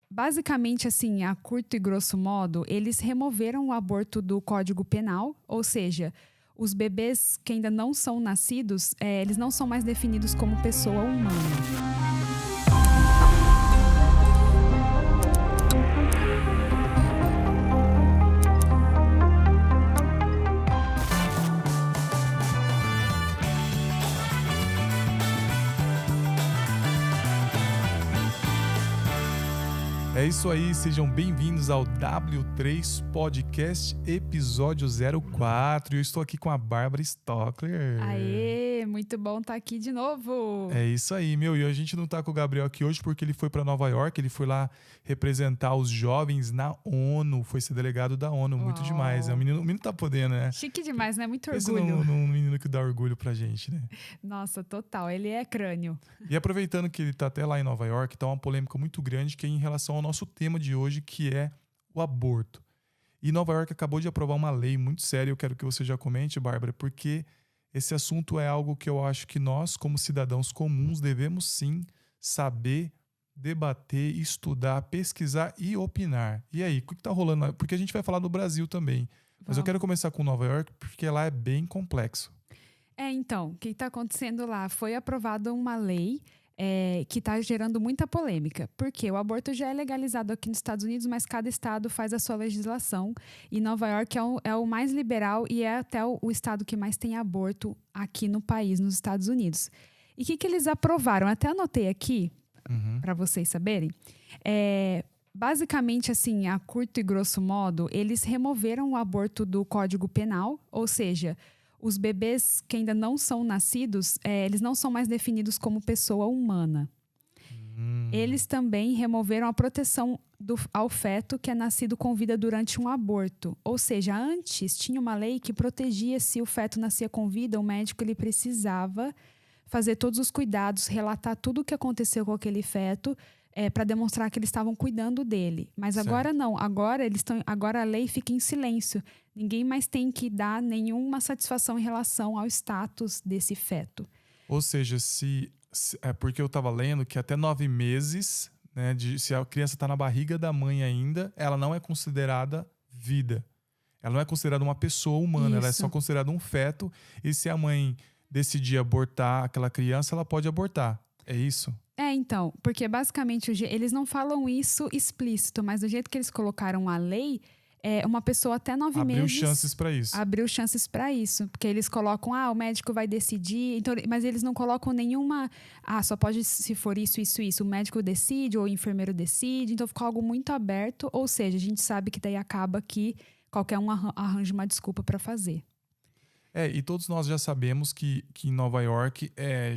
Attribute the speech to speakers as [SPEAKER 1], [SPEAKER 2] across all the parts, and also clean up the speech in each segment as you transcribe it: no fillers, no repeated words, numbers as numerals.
[SPEAKER 1] Basicamente, assim, a curto e grosso modo, eles removeram o aborto do Código Penal, ou seja, os bebês que ainda não são nascidos, eles não são mais definidos como pessoa humana.
[SPEAKER 2] É isso aí, sejam bem-vindos ao W3 Podcast, episódio 04. Eu estou aqui com a Bárbara Stockler.
[SPEAKER 1] Aê, muito bom estar aqui de novo.
[SPEAKER 2] É isso aí, e a gente não tá com o Gabriel aqui hoje porque ele foi para Nova York, ele foi lá representar os jovens na ONU, foi ser delegado da ONU, muito demais. O menino tá podendo, né?
[SPEAKER 1] Chique demais, né? Muito
[SPEAKER 2] Esse
[SPEAKER 1] orgulho.
[SPEAKER 2] num menino que dá orgulho pra gente, né?
[SPEAKER 1] Nossa, total, ele é crânio.
[SPEAKER 2] E aproveitando que ele tá até lá em Nova York, tá uma polêmica muito grande que é em relação ao nosso tema de hoje, que é o aborto. E Nova York acabou de aprovar uma lei muito séria, eu quero que você já comente, Bárbara, porque esse assunto é algo que eu acho que nós, como cidadãos comuns, devemos sim saber, debater, estudar, pesquisar e opinar. E aí, o que tá rolando? Porque a gente vai falar do Brasil também. Mas eu quero começar com Nova York, porque lá é bem complexo.
[SPEAKER 1] Então, o que está acontecendo lá? Foi aprovada uma lei que está gerando muita polêmica. Porque o aborto já é legalizado aqui nos Estados Unidos, mas cada estado faz a sua legislação. E Nova York é o mais liberal e é até o estado que mais tem aborto aqui no país, nos Estados Unidos. E o que eles aprovaram? Até anotei aqui, para vocês saberem. Basicamente, assim, a curto e grosso modo, eles removeram o aborto do Código Penal, ou seja, os bebês que ainda não são nascidos, eles não são mais definidos como pessoa humana. Eles também removeram a proteção ao feto que é nascido com vida durante um aborto. Ou seja, antes tinha uma lei que protegia se o feto nascia com vida, o médico ele precisava fazer todos os cuidados, relatar tudo o que aconteceu com aquele feto, para demonstrar que eles estavam cuidando dele. Mas agora não. Agora a lei fica em silêncio. Ninguém mais tem que dar nenhuma satisfação em relação ao status desse feto.
[SPEAKER 2] Ou seja, é porque eu estava lendo que até 9 meses, né, se a criança está na barriga da mãe ainda, ela não é considerada vida. Ela não é considerada uma pessoa humana. Isso. Ela é só considerada um feto. E se a mãe decidir abortar aquela criança, ela pode abortar. É isso?
[SPEAKER 1] Então, porque basicamente eles não falam isso explícito, mas do jeito que eles colocaram a lei, uma pessoa até 9 meses...
[SPEAKER 2] Abriu chances para isso.
[SPEAKER 1] Abriu chances para isso, porque eles colocam, o médico vai decidir, então, mas eles não colocam nenhuma... só pode se for isso, o médico decide ou o enfermeiro decide, então ficou algo muito aberto, ou seja, a gente sabe que daí acaba que qualquer um arranja uma desculpa para fazer.
[SPEAKER 2] E todos nós já sabemos que em Nova York é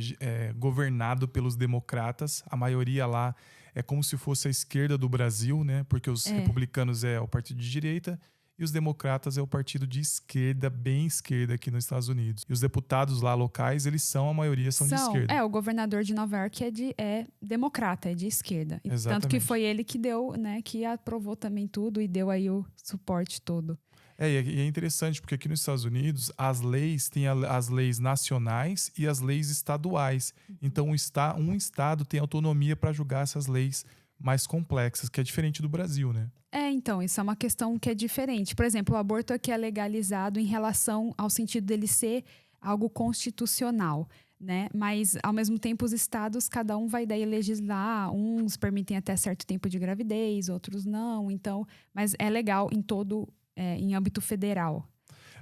[SPEAKER 2] governado pelos democratas. A maioria lá é como se fosse a esquerda do Brasil, né? Porque os republicanos é o partido de direita e os democratas é o partido de esquerda, bem esquerda aqui nos Estados Unidos. E os deputados lá locais, a maioria são de esquerda.
[SPEAKER 1] O governador de Nova York é democrata, é de esquerda.
[SPEAKER 2] Exatamente.
[SPEAKER 1] Tanto que foi ele que deu, né? Que aprovou também tudo e deu aí o suporte todo.
[SPEAKER 2] E é interessante porque aqui nos Estados Unidos as leis têm as leis nacionais e as leis estaduais. Então um estado tem autonomia para julgar essas leis mais complexas, que é diferente do Brasil, né?
[SPEAKER 1] Então, isso é uma questão que é diferente. Por exemplo, o aborto aqui é legalizado em relação ao sentido dele ser algo constitucional, né? Mas, ao mesmo tempo, os estados, cada um vai daí legislar. Uns permitem até certo tempo de gravidez, outros não. Então, mas é legal em âmbito federal.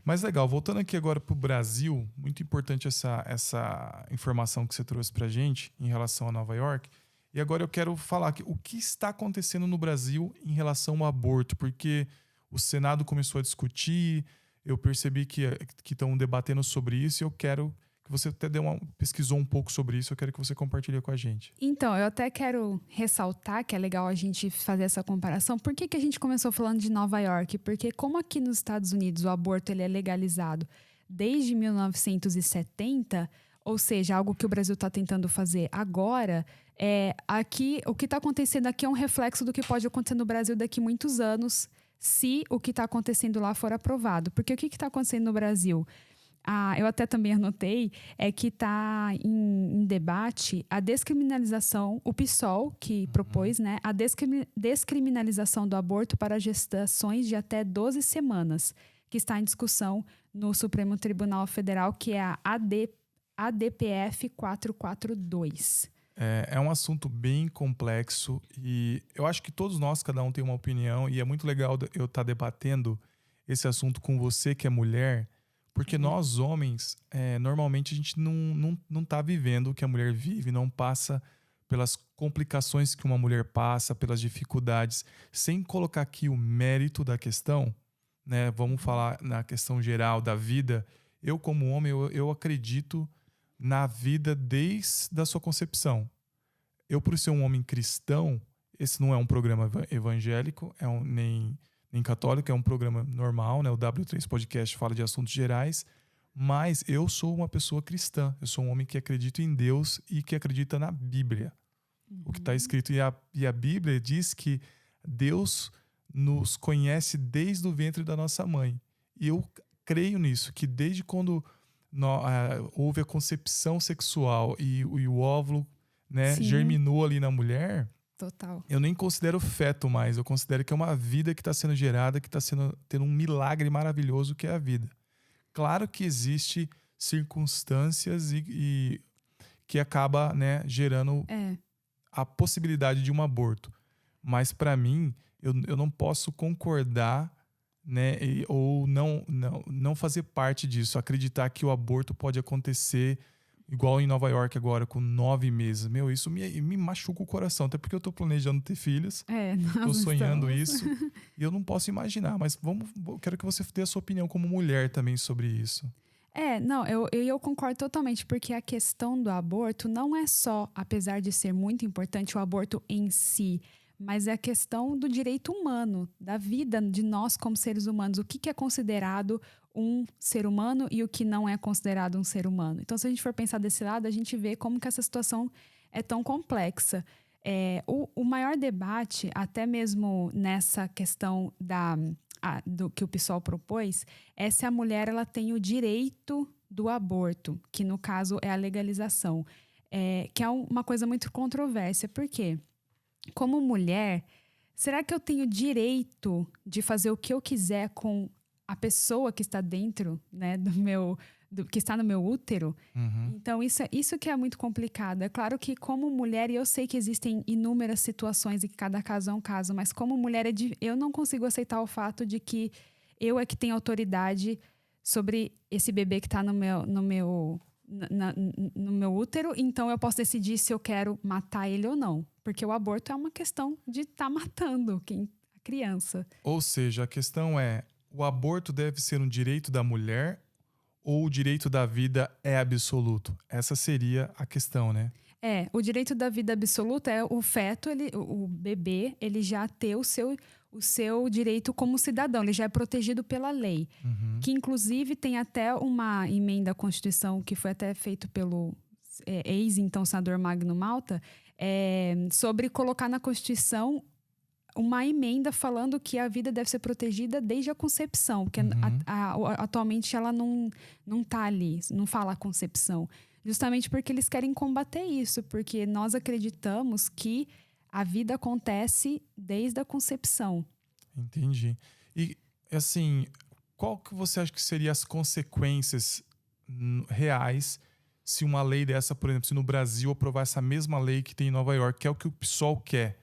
[SPEAKER 2] Mas legal, voltando aqui agora para o Brasil, muito importante essa informação que você trouxe para a gente em relação a Nova York. E agora eu quero falar o que está acontecendo no Brasil em relação ao aborto, porque o Senado começou a discutir, eu percebi que estão debatendo sobre isso e eu quero que você até pesquisou um pouco sobre isso, eu quero que você compartilhe com a gente.
[SPEAKER 1] Então, eu até quero ressaltar que é legal a gente fazer essa comparação. Por que a gente começou falando de Nova York? Porque como aqui nos Estados Unidos o aborto ele é legalizado desde 1970, ou seja, algo que o Brasil está tentando fazer agora, aqui o que está acontecendo aqui é um reflexo do que pode acontecer no Brasil daqui a muitos anos, se o que está acontecendo lá for aprovado. Porque o que está acontecendo no Brasil? eu até também anotei, é que está em debate a descriminalização, o PSOL que propôs, né, a descriminalização do aborto para gestações de até 12 semanas, que está em discussão no Supremo Tribunal Federal, que é a ADPF 442.
[SPEAKER 2] É um assunto bem complexo e eu acho que todos nós, cada um tem uma opinião, e é muito legal eu estar debatendo esse assunto com você que é mulher, porque nós homens, normalmente a gente não tá vivendo o que a mulher vive, não passa pelas complicações que uma mulher passa, pelas dificuldades, sem colocar aqui o mérito da questão, né? Vamos falar na questão geral da vida. Eu como homem, eu acredito na vida desde a sua concepção. Eu, por ser um homem cristão, esse não é um programa evangélico, nem católico, é um programa normal, né? O W3 Podcast fala de assuntos gerais, mas eu sou uma pessoa cristã, eu sou um homem que acredita em Deus e que acredita na Bíblia. O que está escrito, e a Bíblia diz que Deus nos conhece desde o ventre da nossa mãe. E eu creio nisso, que desde quando houve a concepção sexual e o óvulo, né, germinou ali na mulher,
[SPEAKER 1] total.
[SPEAKER 2] Eu nem considero feto mais, eu considero que é uma vida que está sendo gerada, que está tendo um milagre maravilhoso que é a vida. Claro que existe circunstâncias e que acaba, né, gerando a possibilidade de um aborto. Mas para mim, eu não posso concordar, né, ou não fazer parte disso, acreditar que o aborto pode acontecer igual em Nova York agora, com 9 meses. Meu, isso me machuca o coração, até porque eu tô planejando ter filhos, tô sonhando isso, e eu não posso imaginar, mas eu quero que você dê a sua opinião como mulher também sobre isso.
[SPEAKER 1] Eu concordo totalmente, porque a questão do aborto não é só, apesar de ser muito importante, o aborto em si, mas é a questão do direito humano, da vida de nós como seres humanos. O que é considerado um ser humano e o que não é considerado um ser humano. Então, se a gente for pensar desse lado, a gente vê como que essa situação é tão complexa. O maior debate, até mesmo nessa questão do que o PSOL propôs, é se a mulher ela tem o direito do aborto, que no caso é a legalização, que é uma coisa muito controversa. Por quê? Como mulher, será que eu tenho direito de fazer o que eu quiser com a pessoa que está dentro, né, que está no meu útero? Então, isso que é muito complicado. É claro que como mulher, e eu sei que existem inúmeras situações e que cada caso é um caso, mas como mulher, eu não consigo aceitar o fato de que eu é que tenho autoridade sobre esse bebê que está no meu útero, então eu posso decidir se eu quero matar ele ou não. Porque o aborto é uma questão de estar matando a criança.
[SPEAKER 2] Ou seja, a questão é, o aborto deve ser um direito da mulher ou o direito da vida é absoluto? Essa seria a questão, né?
[SPEAKER 1] O direito da vida absoluta é o feto, o bebê, ele já ter o seu direito como cidadão, ele já é protegido pela lei. Que inclusive tem até uma emenda à Constituição que foi até feito pelo então senador Magno Malta, sobre colocar na Constituição uma emenda falando que a vida deve ser protegida desde a concepção, porque atualmente ela não está ali, não fala a concepção. Justamente porque eles querem combater isso, porque nós acreditamos que a vida acontece desde a concepção.
[SPEAKER 2] Entendi. E, assim, qual que você acha que seriam as consequências reais se uma lei dessa, por exemplo, se no Brasil aprovar essa mesma lei que tem em Nova York, que é o que o PSOL quer,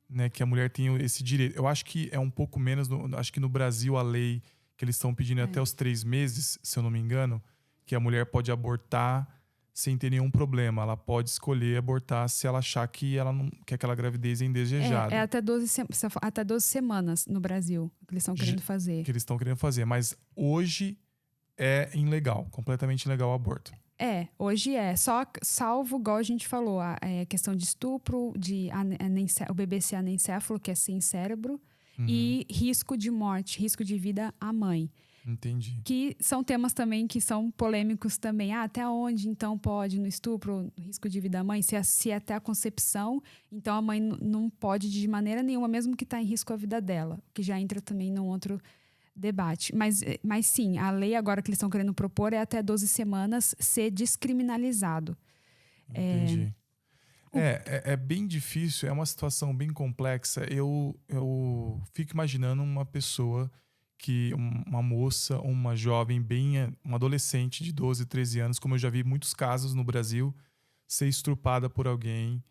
[SPEAKER 2] né, que a mulher tenha esse direito? Eu acho que é um pouco menos, acho que no Brasil a lei que eles estão pedindo até os 3 meses, se eu não me engano, que a mulher pode abortar sem ter nenhum problema. Ela pode escolher abortar se ela achar que que aquela gravidez é indesejada.
[SPEAKER 1] Até 12 semanas no Brasil que eles estão querendo fazer.
[SPEAKER 2] Que eles estão querendo fazer, mas hoje é ilegal, completamente ilegal o aborto.
[SPEAKER 1] Hoje só salvo, igual a gente falou, a questão de estupro, o bebê ser anencéfalo, que é sem cérebro, e risco de morte, risco de vida à mãe.
[SPEAKER 2] Entendi.
[SPEAKER 1] Que são temas também que são polêmicos também. Até onde, então, pode no estupro, risco de vida à mãe? Se é até a concepção, então a mãe não pode de maneira nenhuma, mesmo que está em risco a vida dela. Que já entra também num outro debate. Mas sim, a lei agora que eles estão querendo propor é até 12 semanas ser descriminalizado.
[SPEAKER 2] Entendi. É bem difícil, é uma situação bem complexa. Eu fico imaginando uma pessoa uma moça, uma jovem, uma adolescente de 12, 13 anos, como eu já vi muitos casos no Brasil, ser estrupada por alguém,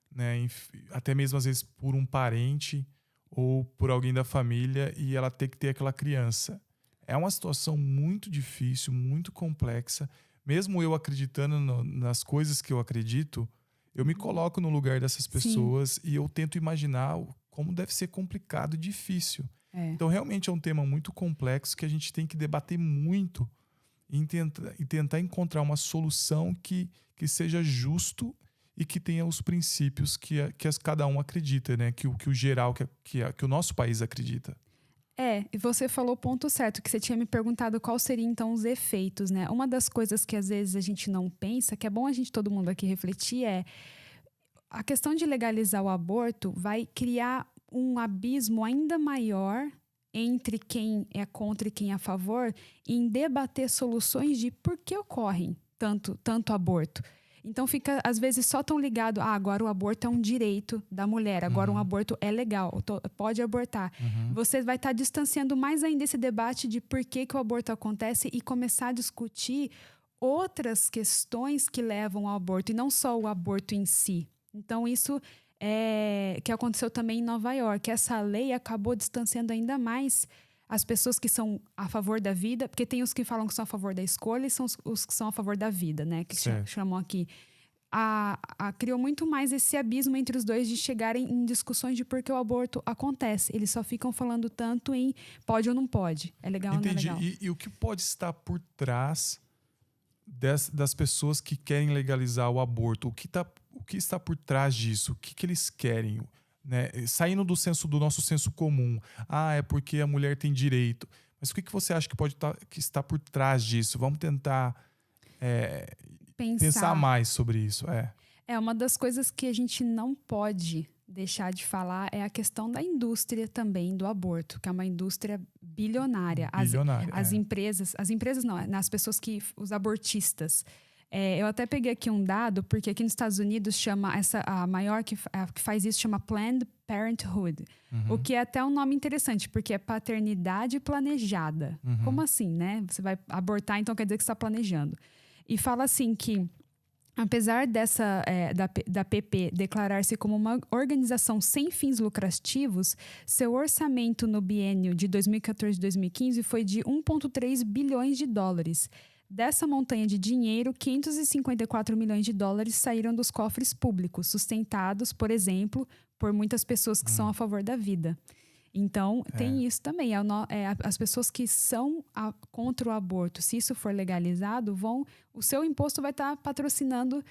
[SPEAKER 2] né? Até mesmo às vezes por um parente ou por alguém da família e ela ter que ter aquela criança. É uma situação muito difícil, muito complexa. Mesmo eu acreditando nas coisas que eu acredito, eu me coloco no lugar dessas pessoas e eu tento imaginar como deve ser complicado e difícil. Então, realmente é um tema muito complexo que a gente tem que debater muito e tentar encontrar uma solução que seja justo e que tenha os princípios que cada um acredita, né? Que o geral, que o nosso país acredita.
[SPEAKER 1] E você falou o ponto certo, que você tinha me perguntado qual seriam então os efeitos, né? Uma das coisas que às vezes a gente não pensa, que é bom todo mundo aqui refletir, é a questão de legalizar o aborto vai criar um abismo ainda maior entre quem é contra e quem é a favor em debater soluções de por que ocorrem tanto aborto. Então fica, às vezes, só tão ligado, agora o aborto é um direito da mulher, agora um aborto é legal, pode abortar. Você vai estar distanciando mais ainda esse debate de por que o aborto acontece e começar a discutir outras questões que levam ao aborto, e não só o aborto em si. Então isso que aconteceu também em Nova York. Essa lei acabou distanciando ainda mais as pessoas que são a favor da vida, porque tem os que falam que são a favor da escolha e são os que são a favor da vida, né? Que chamam aqui. Criou muito mais esse abismo entre os dois de chegarem em discussões de por que o aborto acontece. Eles só ficam falando tanto em pode ou não pode. É legal ou não é legal?
[SPEAKER 2] E o que pode estar por trás das pessoas que querem legalizar o aborto? O que está por trás disso? O que eles querem? Né? Saindo do nosso senso comum. É porque a mulher tem direito. Mas o que você acha que está por trás disso? Vamos tentar pensar mais sobre isso.
[SPEAKER 1] Uma das coisas que a gente não pode deixar de falar é a questão da indústria também do aborto, que é uma indústria bilionária. As empresas não, as pessoas os abortistas. Eu até peguei aqui um dado, porque aqui nos Estados Unidos a maior que faz isso chama Planned Parenthood. O que é até um nome interessante, porque é paternidade planejada. Como assim, né? Você vai abortar, então quer dizer que você está planejando. E fala assim que, apesar da PP declarar-se como uma organização sem fins lucrativos, seu orçamento no biênio de 2014 e 2015 foi de 1,3 bilhões de dólares. Dessa montanha de dinheiro, 554 milhões de dólares saíram dos cofres públicos, sustentados, por exemplo, por muitas pessoas que são a favor da vida. Então, tem isso também. As pessoas que são contra o aborto, se isso for legalizado, o seu imposto vai estar patrocinando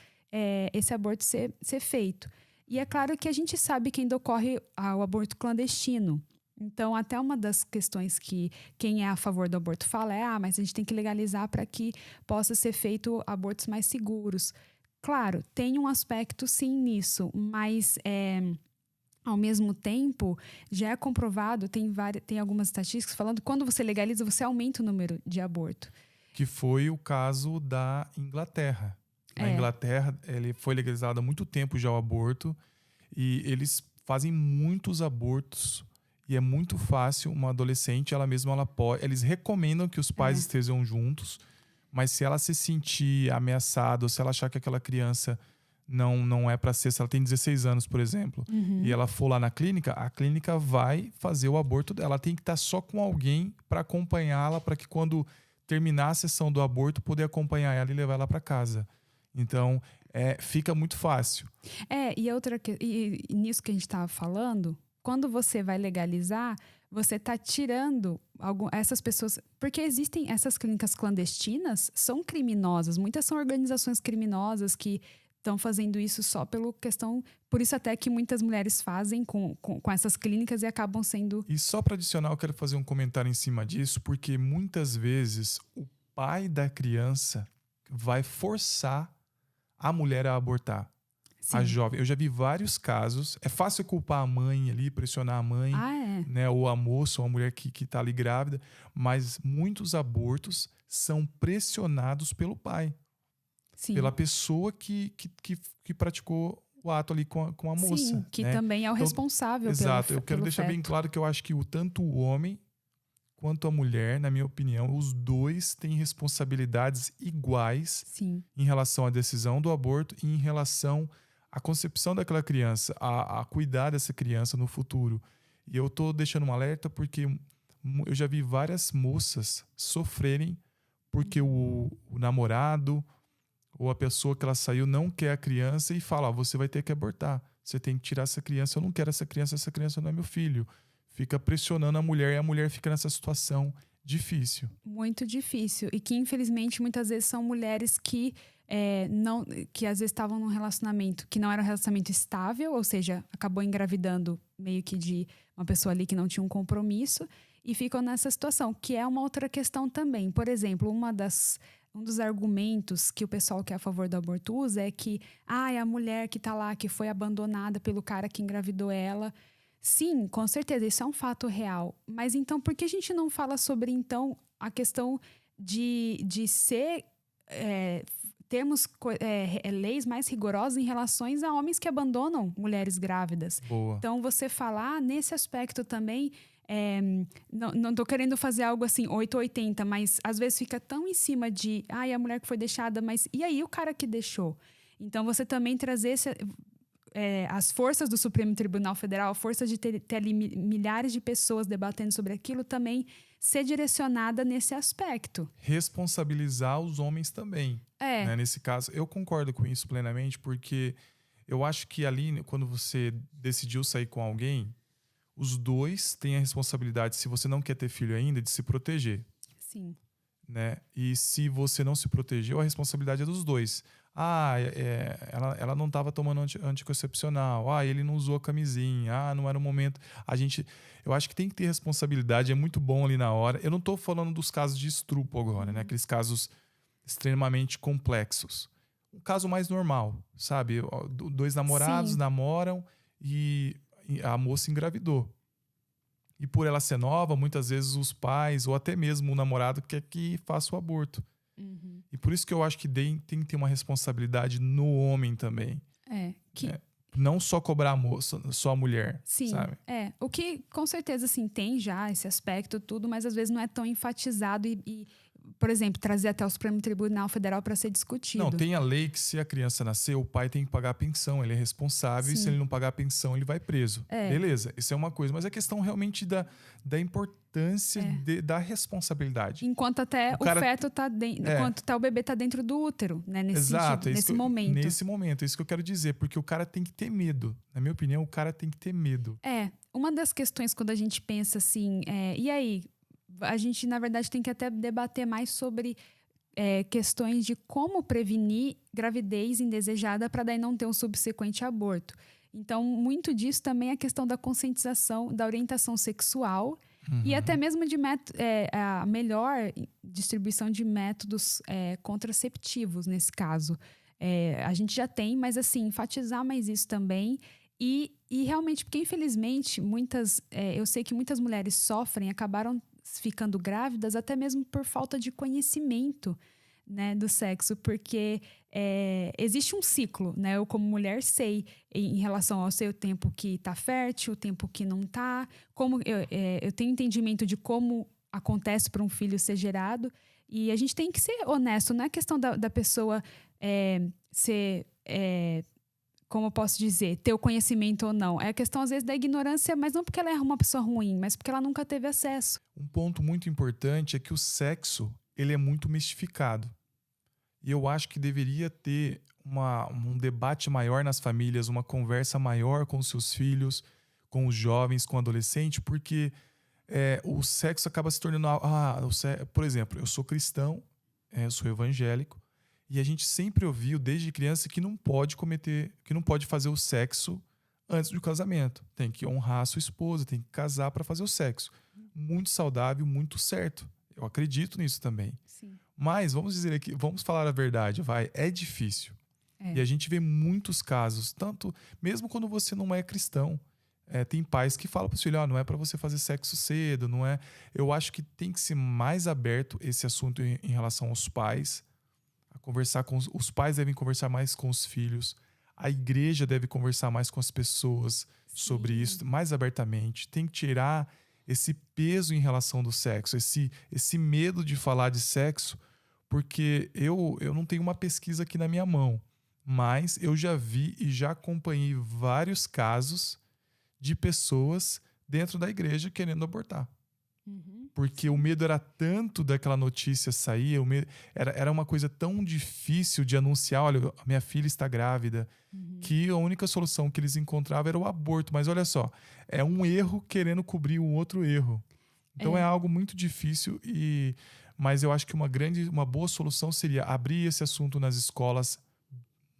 [SPEAKER 1] esse aborto ser feito. E é claro que a gente sabe que ainda ocorre o aborto clandestino. Então, até uma das questões que quem é a favor do aborto fala mas a gente tem que legalizar para que possa ser feito abortos mais seguros. Claro, tem um aspecto sim nisso, mas ao mesmo tempo, já é comprovado, tem algumas estatísticas falando que quando você legaliza, você aumenta o número de aborto.
[SPEAKER 2] Que foi o caso da Inglaterra. Na Inglaterra, ele foi legalizado há muito tempo já o aborto e eles fazem muitos abortos. E é muito fácil, uma adolescente, eles recomendam que os pais estejam juntos, mas se ela se sentir ameaçada, ou se ela achar que aquela criança não é para ser, se ela tem 16 anos, por exemplo, e ela for lá na clínica, a clínica vai fazer o aborto dela. Ela tem que estar só com alguém para acompanhá-la, para que quando terminar a sessão do aborto, poder acompanhar ela e levar ela para casa. Então, fica muito fácil.
[SPEAKER 1] E nisso que a gente estava falando, quando você vai legalizar, você está tirando essas pessoas... Porque existem essas clínicas clandestinas, são criminosas. Muitas são organizações criminosas que estão fazendo isso só pela questão... Por isso até que muitas mulheres fazem com essas clínicas e acabam sendo...
[SPEAKER 2] E só para adicionar, eu quero fazer um comentário em cima disso, porque muitas vezes o pai da criança vai forçar a mulher a abortar. a jovem. Eu já vi vários casos. É fácil culpar a mãe ali, pressionar a mãe, né? Ou a moça, ou a mulher que tá ali grávida. Mas muitos abortos são pressionados pelo pai.
[SPEAKER 1] Sim.
[SPEAKER 2] Pela pessoa que praticou o ato ali com a moça.
[SPEAKER 1] Sim, que
[SPEAKER 2] né?
[SPEAKER 1] também é o responsável
[SPEAKER 2] Exato.
[SPEAKER 1] pelo
[SPEAKER 2] Eu quero deixar
[SPEAKER 1] feto.
[SPEAKER 2] bem claro que eu acho que tanto o homem quanto a mulher, na minha opinião, os dois têm responsabilidades iguais em relação à decisão do aborto e em relação à concepção daquela criança, a cuidar dessa criança no futuro. E eu tô deixando um alerta porque eu já vi várias moças sofrerem porque o namorado ou a pessoa que ela saiu não quer a criança e fala, você vai ter que abortar, você tem que tirar essa criança, eu não quero essa criança não é meu filho. Fica pressionando a mulher e a mulher fica nessa situação difícil.
[SPEAKER 1] Muito difícil. E que, infelizmente, muitas vezes são mulheres que que às vezes estavam num relacionamento que não era um relacionamento estável, ou seja, acabou engravidando meio que de uma pessoa ali que não tinha um compromisso e ficam nessa situação, que é uma outra questão também. Por exemplo, um dos argumentos que o pessoal que é a favor do aborto usa é que a mulher que tá lá, que foi abandonada pelo cara que engravidou ela. Sim, com certeza, isso é um fato real. Mas então, por que a gente não fala sobre, então, a questão de termos leis mais rigorosas em relação a homens que abandonam mulheres grávidas?
[SPEAKER 2] Boa.
[SPEAKER 1] Então, você falar nesse aspecto também, não tô querendo fazer algo assim, 880, mas às vezes fica tão em cima de, a mulher que foi deixada, mas e aí o cara que deixou? Então, você também trazer as forças do Supremo Tribunal Federal, a força de ter ali milhares de pessoas debatendo sobre aquilo, também ser direcionada nesse aspecto.
[SPEAKER 2] Responsabilizar os homens também. Né? Nesse caso, eu concordo com isso plenamente, porque eu acho que ali, quando você decidiu sair com alguém, os dois têm a responsabilidade, se você não quer ter filho ainda, de se proteger.
[SPEAKER 1] Sim.
[SPEAKER 2] Né? E se você não se protegeu, a responsabilidade é dos dois. Ela não estava tomando anticoncepcional. Ele não usou a camisinha. Não era o momento. Eu acho que tem que ter responsabilidade. É muito bom ali na hora. Eu não estou falando dos casos de estupro agora, né? Aqueles casos extremamente complexos. Um caso mais normal, sabe? Dois namorados namoram e a moça engravidou. E por ela ser nova, muitas vezes os pais ou até mesmo o namorado quer que faça o aborto.
[SPEAKER 1] Uhum.
[SPEAKER 2] E por isso que eu acho que tem que ter uma responsabilidade no homem também. Não só cobrar a moça, só a mulher.
[SPEAKER 1] Sim,
[SPEAKER 2] sabe?
[SPEAKER 1] O que com certeza assim, tem já esse aspecto tudo, mas às vezes não é tão enfatizado por exemplo, trazer até o Supremo Tribunal Federal para ser discutido.
[SPEAKER 2] Não, tem a lei que se a criança nascer, o pai tem que pagar a pensão, ele é responsável.
[SPEAKER 1] Sim.
[SPEAKER 2] E se ele não pagar a pensão, ele vai preso. Beleza, isso é uma coisa. Mas é questão realmente da importância da responsabilidade.
[SPEAKER 1] Enquanto até o feto tá dentro, enquanto o bebê tá dentro do útero, né? Nesse sentido, nesse momento.
[SPEAKER 2] Nesse momento, é isso que eu quero dizer. Porque o cara tem que ter medo. Na minha opinião, o cara tem que ter medo.
[SPEAKER 1] Uma das questões quando a gente pensa assim, e aí? A gente, na verdade, tem que até debater mais sobre questões de como prevenir gravidez indesejada para daí não ter um subsequente aborto. Então, muito disso também é a questão da conscientização, da orientação sexual e até mesmo de a melhor distribuição de métodos contraceptivos, nesse caso. A gente já tem, mas assim, enfatizar mais isso também. E realmente, porque infelizmente, eu sei que muitas mulheres sofrem, acabaram ficando grávidas até mesmo por falta de conhecimento, né, do sexo, porque existe um ciclo, né? Eu como mulher sei em relação ao seu tempo que tá fértil, o tempo que não tá, como eu tenho entendimento de como acontece para um filho ser gerado, e a gente tem que ser honesto, não é questão da pessoa ser como eu posso dizer, ter o conhecimento ou não. É a questão, às vezes, da ignorância, mas não porque ela é uma pessoa ruim, mas porque ela nunca teve acesso.
[SPEAKER 2] Um ponto muito importante é que o sexo, ele é muito mistificado. E eu acho que deveria ter um debate maior nas famílias, uma conversa maior com os seus filhos, com os jovens, com o adolescente, porque o sexo acaba se tornando... por exemplo, eu sou cristão, eu sou evangélico, e a gente sempre ouviu, desde criança, que não pode fazer o sexo antes do casamento. Tem que honrar a sua esposa, tem que casar para fazer o sexo. Muito saudável, muito certo. Eu acredito nisso também.
[SPEAKER 1] Sim.
[SPEAKER 2] Mas, vamos dizer aqui, vamos falar a verdade, é difícil. E a gente vê muitos casos, tanto mesmo quando você não é cristão. Tem pais que falam para o filho, não é para você fazer sexo cedo, não é. Eu acho que tem que ser mais aberto esse assunto em relação aos pais, a conversar com os pais devem conversar mais com os filhos, a igreja deve conversar mais com as pessoas sobre isso, mais abertamente. Tem que tirar esse peso em relação do sexo, esse medo de falar de sexo, porque eu não tenho uma pesquisa aqui na minha mão, mas eu já vi e já acompanhei vários casos de pessoas dentro da igreja querendo abortar. Porque o medo era tanto daquela notícia sair, era uma coisa tão difícil de anunciar, olha, a minha filha está grávida, que a única solução que eles encontravam era o aborto. Mas olha só, é um erro querendo cobrir um outro erro. Então é algo muito difícil, mas eu acho que uma boa solução seria abrir esse assunto nas escolas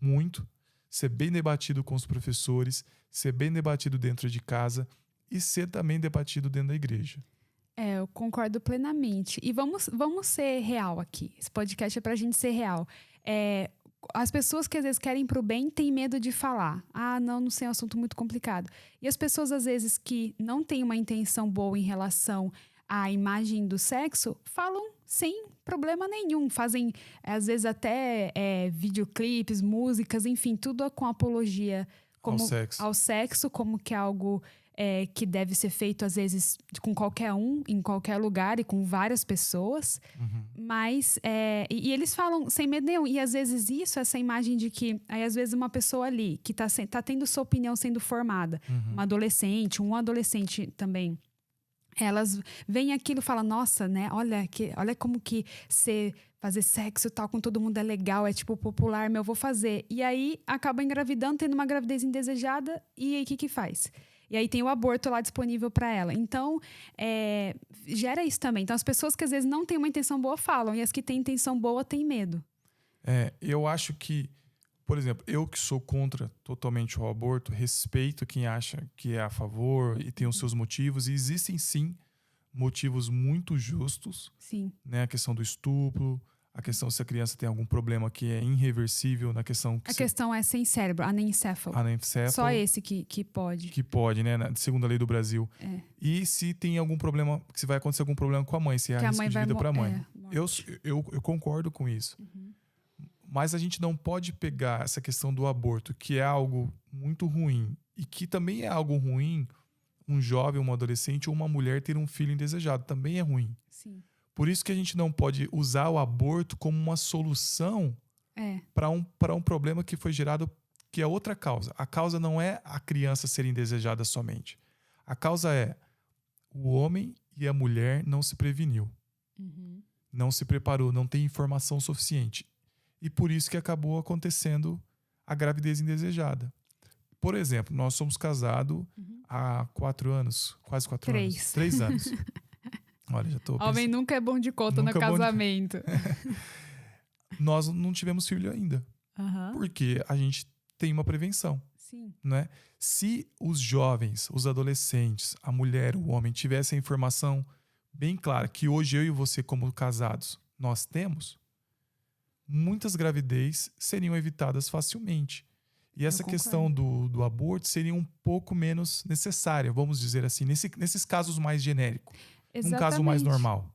[SPEAKER 2] muito, ser bem debatido com os professores, ser bem debatido dentro de casa e ser também debatido dentro da igreja.
[SPEAKER 1] Eu concordo plenamente. E vamos ser real aqui. Esse podcast é pra gente ser real. As pessoas que às vezes querem pro bem têm medo de falar. Não sei, é um assunto muito complicado. E as pessoas às vezes que não têm uma intenção boa em relação à imagem do sexo, falam sem problema nenhum. Fazem, às vezes, até videoclipes, músicas, enfim, tudo com apologia ao sexo, como que é algo que deve ser feito, às vezes, com qualquer um, em qualquer lugar e com várias pessoas. Mas, e eles falam sem medo nenhum. E, às vezes, essa imagem de que, aí, às vezes, uma pessoa ali que tá tendo sua opinião sendo formada, uma adolescente, um adolescente também, elas veem aquilo e falam, nossa, né? Olha como que fazer sexo e tal com todo mundo é legal, é tipo popular, eu vou fazer. E aí acaba engravidando, tendo uma gravidez indesejada, e aí o que faz? E aí tem o aborto lá disponível para ela. Então, gera isso também. Então, as pessoas que às vezes não têm uma intenção boa falam, e as que têm intenção boa têm medo.
[SPEAKER 2] Eu acho que, por exemplo, eu que sou contra totalmente o aborto, respeito quem acha que é a favor e tem os seus motivos. E existem, sim, motivos muito justos.
[SPEAKER 1] Sim.
[SPEAKER 2] Né? A questão do estupro, a questão se a criança tem algum problema que é irreversível, na questão...
[SPEAKER 1] A questão é sem cérebro, anencéfalo. Só esse que pode.
[SPEAKER 2] Que pode, né? Segundo a lei do Brasil. E se tem algum problema, se vai acontecer algum problema com a mãe, se há risco de vida para a mãe. Eu concordo com isso. Mas a gente não pode pegar essa questão do aborto, que é algo muito ruim, e que também é algo ruim, um jovem, um adolescente ou uma mulher ter um filho indesejado. Também é ruim.
[SPEAKER 1] Sim.
[SPEAKER 2] Por isso que a gente não pode usar o aborto como uma solução para um problema que foi gerado, que é outra causa. A causa não é a criança ser indesejada somente. A causa é o homem e a mulher não se preveniu. Não se preparou, não tem informação suficiente. E por isso que acabou acontecendo a gravidez indesejada. Por exemplo, nós somos casados há 4 anos, quase 4 anos. 3 anos. Olha, já tô pensando.
[SPEAKER 1] Homem nunca é bom de conta no casamento.
[SPEAKER 2] Nós não tivemos filho ainda. Porque a gente tem uma prevenção.
[SPEAKER 1] Sim.
[SPEAKER 2] Né? Se os jovens, os adolescentes, a mulher, o homem tivessem a informação bem clara que hoje eu e você, como casados, nós temos, muitas gravidez seriam evitadas facilmente. E essa questão do aborto seria um pouco menos necessária, vamos dizer assim, nesses casos mais genéricos.
[SPEAKER 1] Exatamente.
[SPEAKER 2] Um caso mais normal.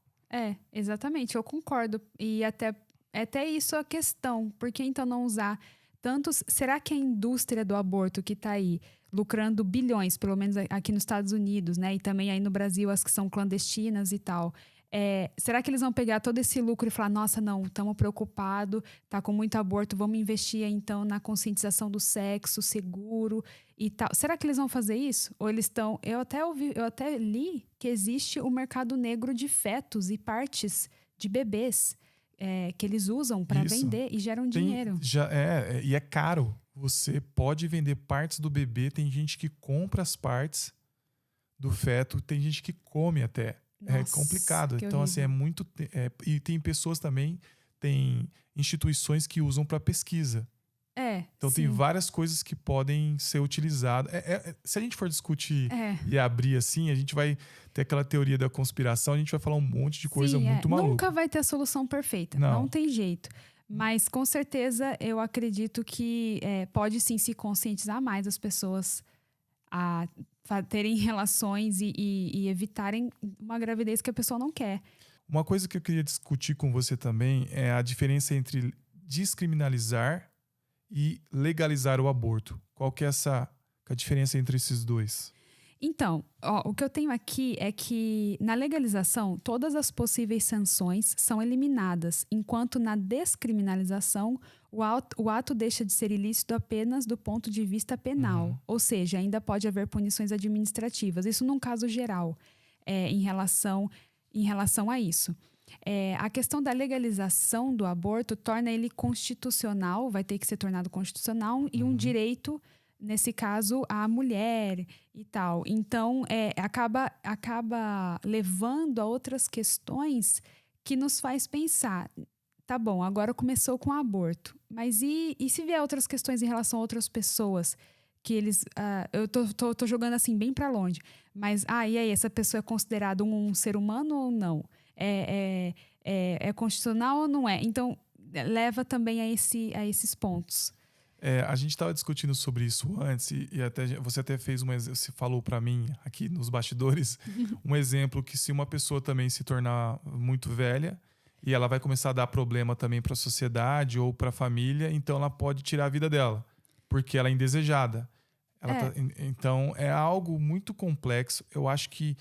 [SPEAKER 1] Exatamente, eu concordo. E até isso é a questão. Por que então não usar tantos... Será que a indústria do aborto que está aí lucrando bilhões, pelo menos aqui nos Estados Unidos, né? E também aí no Brasil, as que são clandestinas e tal... será que eles vão pegar todo esse lucro e falar, nossa, não, estamos preocupados, tá com muito aborto, vamos investir então na conscientização do sexo seguro e tal. Será que eles vão fazer isso? Ou eles estão... Eu até li que existe o mercado negro de fetos e partes de bebês que eles usam para vender e geram dinheiro.
[SPEAKER 2] E é caro. Você pode vender partes do bebê, tem gente que compra as partes do feto, tem gente que come até.
[SPEAKER 1] Nossa,
[SPEAKER 2] é complicado. Então,
[SPEAKER 1] horrível.
[SPEAKER 2] assim, é muito... e tem pessoas também, tem instituições que usam para pesquisa. Então,
[SPEAKER 1] sim.
[SPEAKER 2] tem várias coisas que podem ser utilizadas. Se a gente for discutir e abrir assim, a gente vai ter aquela teoria da conspiração, a gente vai falar um monte de coisa muito maluca.
[SPEAKER 1] Nunca vai ter a solução perfeita.
[SPEAKER 2] Não
[SPEAKER 1] Não tem jeito. Mas, com certeza, eu acredito que pode sim se conscientizar mais as pessoas a terem relações e evitarem uma gravidez que a pessoa não quer.
[SPEAKER 2] Uma coisa que eu queria discutir com você também é a diferença entre descriminalizar e legalizar o aborto. Qual que é a diferença entre esses dois?
[SPEAKER 1] Então, o que eu tenho aqui é que na legalização, todas as possíveis sanções são eliminadas, enquanto na descriminalização, o ato deixa de ser ilícito apenas do ponto de vista penal. Ou seja, ainda pode haver punições administrativas. Isso num caso geral, em relação a isso. A questão da legalização do aborto torna ele constitucional, vai ter que ser tornado constitucional, e um direito, nesse caso, à mulher e tal. Então, acaba levando a outras questões que nos faz pensar, tá bom, agora começou com o aborto, mas e se vier outras questões em relação a outras pessoas, que eles... eu tô jogando assim bem para longe, mas, e aí, essa pessoa é considerada um ser humano ou não? É constitucional ou não é? Então, leva também a esses pontos.
[SPEAKER 2] A gente estava discutindo sobre isso antes e você até fez você falou para mim aqui nos bastidores um exemplo que se uma pessoa também se tornar muito velha e ela vai começar a dar problema também para a sociedade ou para a família, então ela pode tirar a vida dela, porque ela é indesejada. Então é algo muito complexo. Eu acho que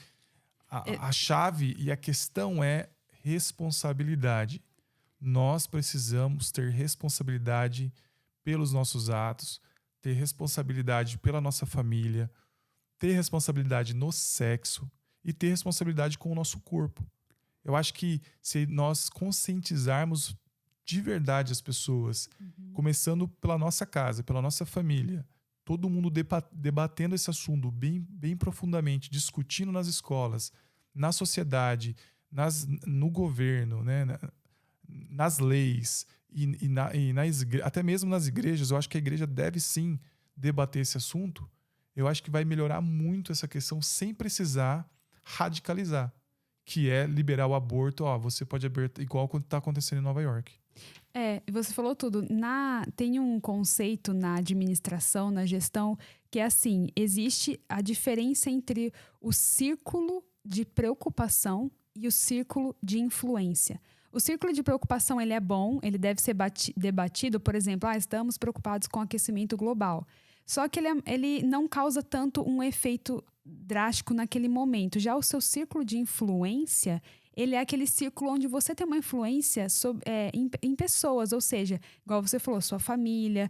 [SPEAKER 2] a chave e a questão é responsabilidade. Nós precisamos ter responsabilidade pelos nossos atos, ter responsabilidade pela nossa família, ter responsabilidade no sexo e ter responsabilidade com o nosso corpo. Eu acho que se nós conscientizarmos de verdade as pessoas, começando pela nossa casa, pela nossa família, todo mundo debatendo esse assunto bem profundamente, discutindo nas escolas, na sociedade, no governo, né, nas leis, até mesmo nas igrejas, eu acho que a igreja deve sim debater esse assunto. Eu acho que vai melhorar muito essa questão sem precisar radicalizar, que é liberar o aborto. Você pode abortar igual quando está acontecendo em Nova York.
[SPEAKER 1] Você falou tudo. Tem um conceito na administração, na gestão, que é assim: existe a diferença entre o círculo de preocupação e o círculo de influência. O círculo de preocupação ele é bom, ele deve ser debatido, por exemplo, estamos preocupados com o aquecimento global. Só que ele não causa tanto um efeito drástico naquele momento. Já o seu círculo de influência, ele é aquele círculo onde você tem uma influência em pessoas, ou seja, igual você falou, sua família,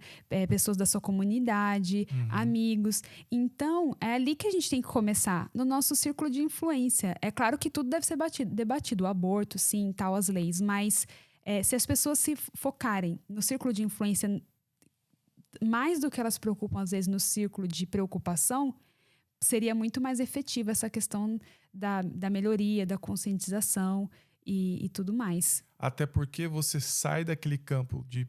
[SPEAKER 1] pessoas da sua comunidade, amigos. Então, é ali que a gente tem que começar, no nosso círculo de influência. É claro que tudo deve ser debatido, o aborto, sim, tal, as leis, mas se as pessoas se focarem no círculo de influência mais do que elas se preocupam, às vezes, no círculo de preocupação, seria muito mais efetiva essa questão da melhoria, da conscientização e tudo mais.
[SPEAKER 2] Até porque você sai daquele campo de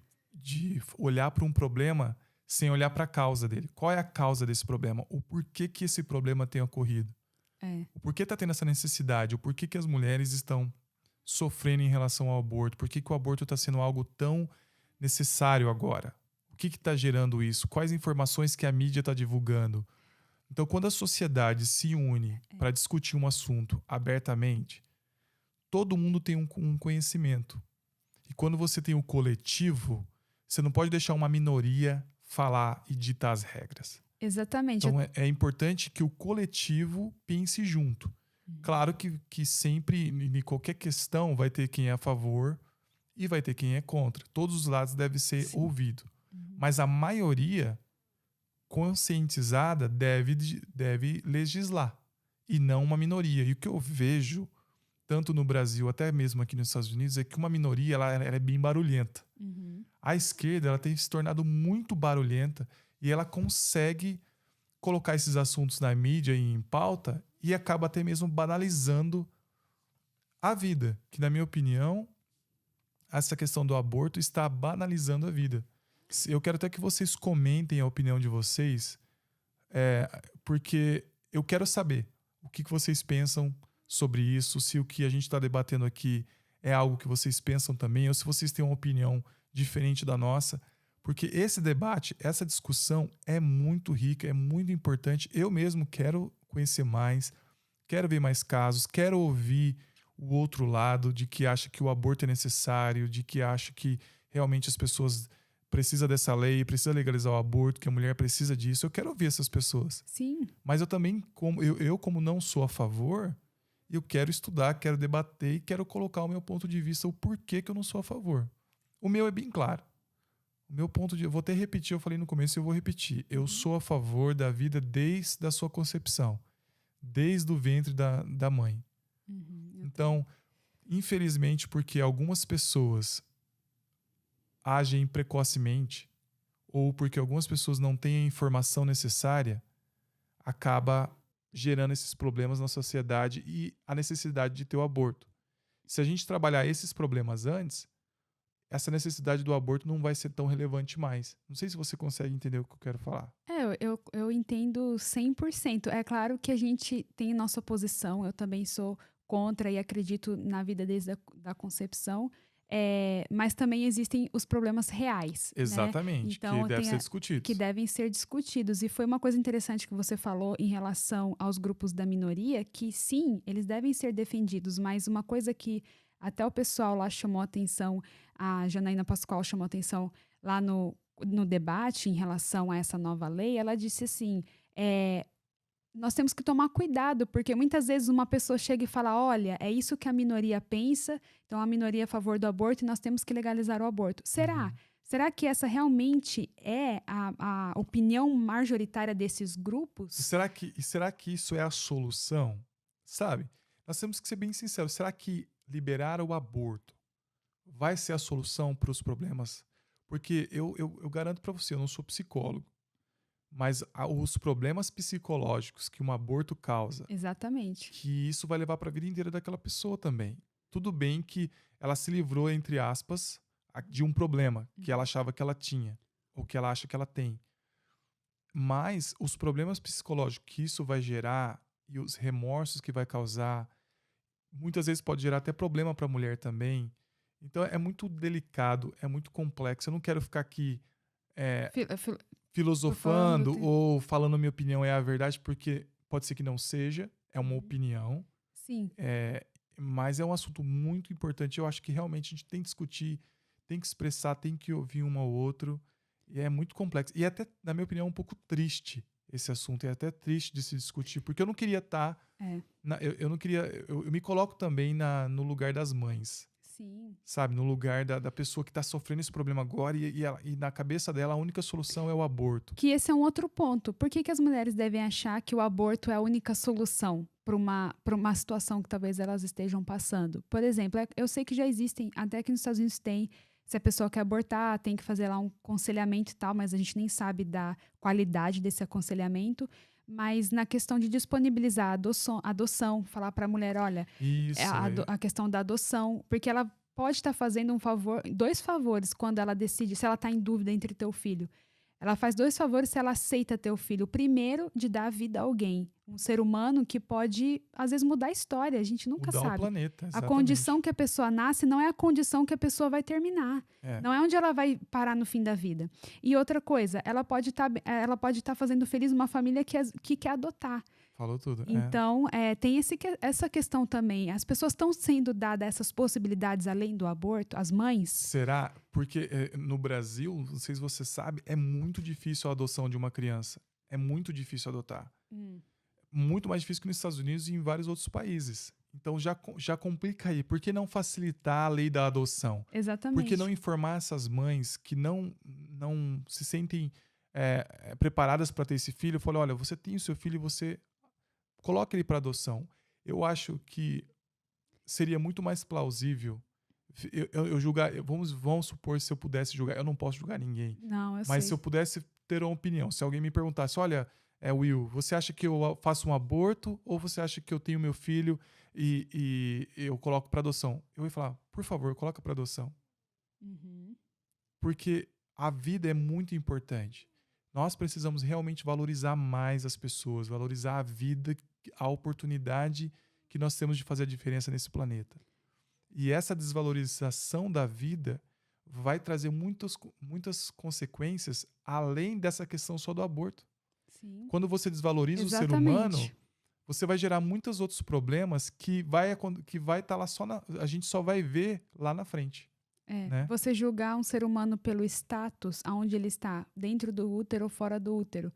[SPEAKER 2] olhar para um problema sem olhar para a causa dele. Qual é a causa desse problema? O porquê que esse problema tem ocorrido? O porquê está tendo essa necessidade? O porquê que as mulheres estão sofrendo em relação ao aborto? Por que o aborto está sendo algo tão necessário agora? O que está gerando isso? Quais informações que a mídia está divulgando? Então, quando a sociedade se une para discutir um assunto abertamente, todo mundo tem um conhecimento. E quando você tem o coletivo, você não pode deixar uma minoria falar e ditar as regras.
[SPEAKER 1] Exatamente.
[SPEAKER 2] Então, é importante que o coletivo pense junto. Claro que sempre, em qualquer questão, vai ter quem é a favor e vai ter quem é contra. Todos os lados devem ser ouvidos. Mas a maioria conscientizada deve legislar e não uma minoria. E o que eu vejo, tanto no Brasil, até mesmo aqui nos Estados Unidos, é que uma minoria ela é bem barulhenta. A esquerda ela tem se tornado muito barulhenta e ela consegue colocar esses assuntos na mídia e em pauta e acaba até mesmo banalizando a vida, que na minha opinião, essa questão do aborto está banalizando a vida. Eu quero até que vocês comentem a opinião de vocês, porque eu quero saber o que vocês pensam sobre isso, se o que a gente está debatendo aqui é algo que vocês pensam também, ou se vocês têm uma opinião diferente da nossa, porque esse debate, essa discussão é muito rica, é muito importante. Eu mesmo quero conhecer mais, quero ver mais casos, quero ouvir o outro lado de que acha que o aborto é necessário, de que acha que realmente as pessoas precisam dessa lei, precisa legalizar o aborto, que a mulher precisa disso. Eu quero ouvir essas pessoas.
[SPEAKER 1] Sim.
[SPEAKER 2] Mas eu também, como não sou a favor, eu quero estudar, quero debater e quero colocar o meu ponto de vista, o porquê que eu não sou a favor. O meu é bem claro. O meu ponto de... Eu vou até repetir, eu falei no começo e eu vou repetir. Eu sou a favor da vida desde a sua concepção. Desde o ventre da mãe. Então, infelizmente, porque algumas pessoas agem precocemente ou porque algumas pessoas não têm a informação necessária, acaba gerando esses problemas na sociedade e a necessidade de ter o aborto. Se a gente trabalhar esses problemas antes, essa necessidade do aborto não vai ser tão relevante mais. Não sei se você consegue entender o que eu quero falar.
[SPEAKER 1] Eu entendo 100%. É claro que a gente tem nossa posição, eu também sou contra e acredito na vida desde da concepção, mas também existem os problemas reais.
[SPEAKER 2] Exatamente,
[SPEAKER 1] né? Então,
[SPEAKER 2] que devem ser discutidos.
[SPEAKER 1] Que devem ser discutidos. E foi uma coisa interessante que você falou em relação aos grupos da minoria, que sim, eles devem ser defendidos, mas uma coisa que até o pessoal lá chamou atenção, a Janaína Pascoal chamou atenção lá no debate em relação a essa nova lei, ela disse assim, nós temos que tomar cuidado, porque muitas vezes uma pessoa chega e fala, olha, é isso que a minoria pensa, então a minoria é a favor do aborto e nós temos que legalizar o aborto. Será? Será que essa realmente é a opinião majoritária desses grupos?
[SPEAKER 2] Será que isso é a solução? Sabe? Nós temos que ser bem sinceros. Será que liberar o aborto vai ser a solução para os problemas? Porque eu garanto para você, eu não sou psicólogo, mas os problemas psicológicos que um aborto causa,
[SPEAKER 1] exatamente,
[SPEAKER 2] que isso vai levar para a vida inteira daquela pessoa também. Tudo bem que ela se livrou, entre aspas, de um problema que ela achava que ela tinha, ou que ela acha que ela tem. Mas os problemas psicológicos que isso vai gerar e os remorsos que vai causar, muitas vezes pode gerar até problema para a mulher também. Então é muito delicado, é muito complexo. Eu não quero ficar aqui filosofando ou falando minha opinião é a verdade, porque pode ser que não seja, é uma opinião.
[SPEAKER 1] Sim.
[SPEAKER 2] Mas é um assunto muito importante. Eu acho que realmente a gente tem que discutir, tem que expressar, tem que ouvir um ao outro. E é muito complexo. E até, na minha opinião, um pouco triste esse assunto. É até triste de se discutir, porque eu não queria estar... eu não queria... Eu me coloco também no lugar das mães.
[SPEAKER 1] Sim.
[SPEAKER 2] Sabe? No lugar da pessoa que está sofrendo esse problema agora e na cabeça dela a única solução é o aborto.
[SPEAKER 1] Que esse é um outro ponto. Por que as mulheres devem achar que o aborto é a única solução para uma situação que talvez elas estejam passando? Por exemplo, eu sei que já existem, até que nos Estados Unidos tem, se a pessoa quer abortar, tem que fazer lá um aconselhamento e tal, mas a gente nem sabe da qualidade desse aconselhamento. Mas na questão de disponibilizar a adoção, falar para a mulher, olha, a questão da adoção, porque ela pode estar fazendo dois favores quando ela decide, se ela está em dúvida entre teu filho. Ela faz dois favores se ela aceita ter o filho. O primeiro, de dar vida a alguém. Um ser humano que pode, às vezes, mudar a história. A gente nunca sabe.
[SPEAKER 2] Mudar o planeta, exatamente.
[SPEAKER 1] A condição que a pessoa nasce não é a condição que a pessoa vai terminar. Não é onde ela vai parar no fim da vida. E outra coisa, ela pode estar fazendo feliz uma família que quer adotar.
[SPEAKER 2] Falou tudo.
[SPEAKER 1] Então, tem essa questão também. As pessoas estão sendo dadas essas possibilidades além do aborto, as mães?
[SPEAKER 2] Será? Porque no Brasil, não sei se você sabe, é muito difícil a adoção de uma criança. É muito difícil adotar. Muito mais difícil que nos Estados Unidos e em vários outros países. Então, já complica aí. Por que não facilitar a lei da adoção?
[SPEAKER 1] Exatamente.
[SPEAKER 2] Por que não informar essas mães que não se sentem preparadas para ter esse filho? Falar, olha, você tem o seu filho e você... coloca ele para adoção. Eu acho que seria muito mais plausível eu julgar. Vamos supor, se eu pudesse julgar, eu não posso julgar ninguém.
[SPEAKER 1] Não, eu
[SPEAKER 2] mas
[SPEAKER 1] sei.
[SPEAKER 2] Se eu pudesse ter uma opinião, se alguém me perguntasse, olha, Will, você acha que eu faço um aborto ou você acha que eu tenho meu filho e eu coloco para adoção? Eu ia falar, por favor, coloca para adoção. Porque a vida é muito importante. Nós precisamos realmente valorizar mais as pessoas, valorizar a vida, a oportunidade que nós temos de fazer a diferença nesse planeta. E essa desvalorização da vida vai trazer muitas consequências além dessa questão só do aborto.
[SPEAKER 1] Sim.
[SPEAKER 2] Quando você desvaloriza
[SPEAKER 1] Exatamente.
[SPEAKER 2] o ser humano, você vai gerar muitos outros problemas que vai estar lá a gente só vai ver lá na frente. Né?
[SPEAKER 1] Você julgar um ser humano pelo status, aonde ele está, dentro do útero ou fora do útero.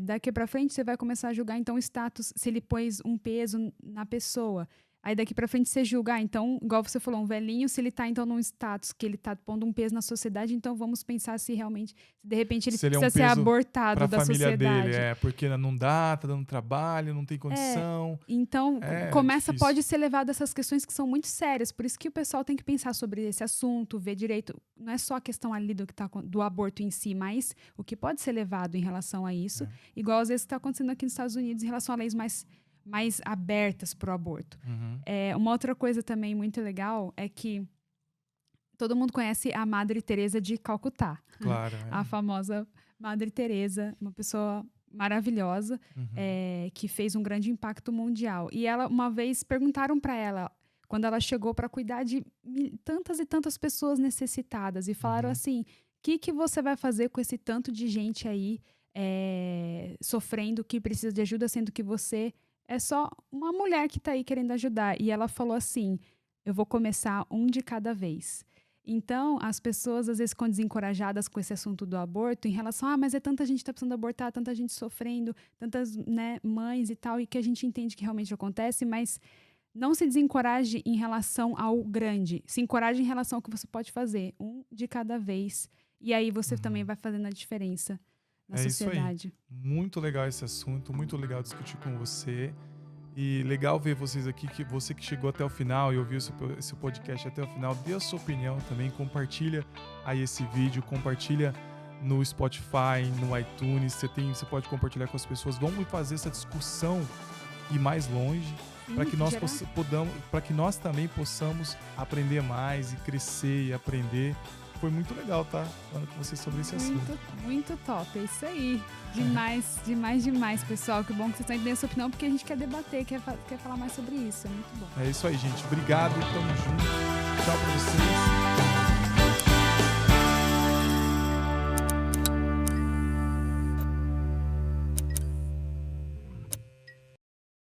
[SPEAKER 1] Daqui pra frente você vai começar a julgar então o status, se ele pôs um peso na pessoa. Aí daqui pra frente você julgar, então, igual você falou, um velhinho, se ele tá então num status que ele tá pondo um peso na sociedade, então vamos pensar se realmente, se de repente ele precisa ser abortado da sociedade.
[SPEAKER 2] Dele, porque não dá, tá dando trabalho, não tem condição.
[SPEAKER 1] Então, pode ser levado a essas questões que são muito sérias, por isso que o pessoal tem que pensar sobre esse assunto, ver direito, não é só a questão ali do aborto em si, mas o que pode ser levado em relação a isso, igual às vezes está acontecendo aqui nos Estados Unidos em relação a leis mais abertas para o aborto. Uma outra coisa também muito legal é que todo mundo conhece a Madre Teresa de Calcutá.
[SPEAKER 2] Claro.
[SPEAKER 1] A famosa Madre Teresa, uma pessoa maravilhosa, que fez um grande impacto mundial. E ela, uma vez, perguntaram para ela, quando ela chegou para cuidar de tantas e tantas pessoas necessitadas, e falaram assim, o que você vai fazer com esse tanto de gente aí sofrendo, que precisa de ajuda, sendo que você é só uma mulher que está aí querendo ajudar. E ela falou assim, eu vou começar um de cada vez. Então, as pessoas às vezes ficam desencorajadas com esse assunto do aborto em relação, mas é tanta gente que está precisando abortar, tanta gente sofrendo, tantas mães e tal, e que a gente entende que realmente acontece, mas não se desencoraje em relação ao grande. Se encoraje em relação ao que você pode fazer, um de cada vez. E aí você também vai fazendo a diferença na sociedade.
[SPEAKER 2] Isso aí. Muito legal esse assunto, muito legal discutir com você. E legal ver vocês aqui, que você que chegou até o final e ouviu esse podcast até o final, dê a sua opinião também, compartilha aí esse vídeo, compartilha no Spotify, no iTunes, você pode compartilhar com as pessoas. Vamos fazer essa discussão ir mais longe, para que nós também possamos aprender mais e crescer e aprender. Foi muito legal, tá? Falando com você sobre esse assunto.
[SPEAKER 1] Muito top, é isso aí. Demais, pessoal. Que bom que vocês estão entendendo essa opinião, porque a gente quer debater, quer falar mais sobre isso. É muito bom.
[SPEAKER 2] É isso aí, gente. Obrigado, tamo junto. Tchau pra vocês.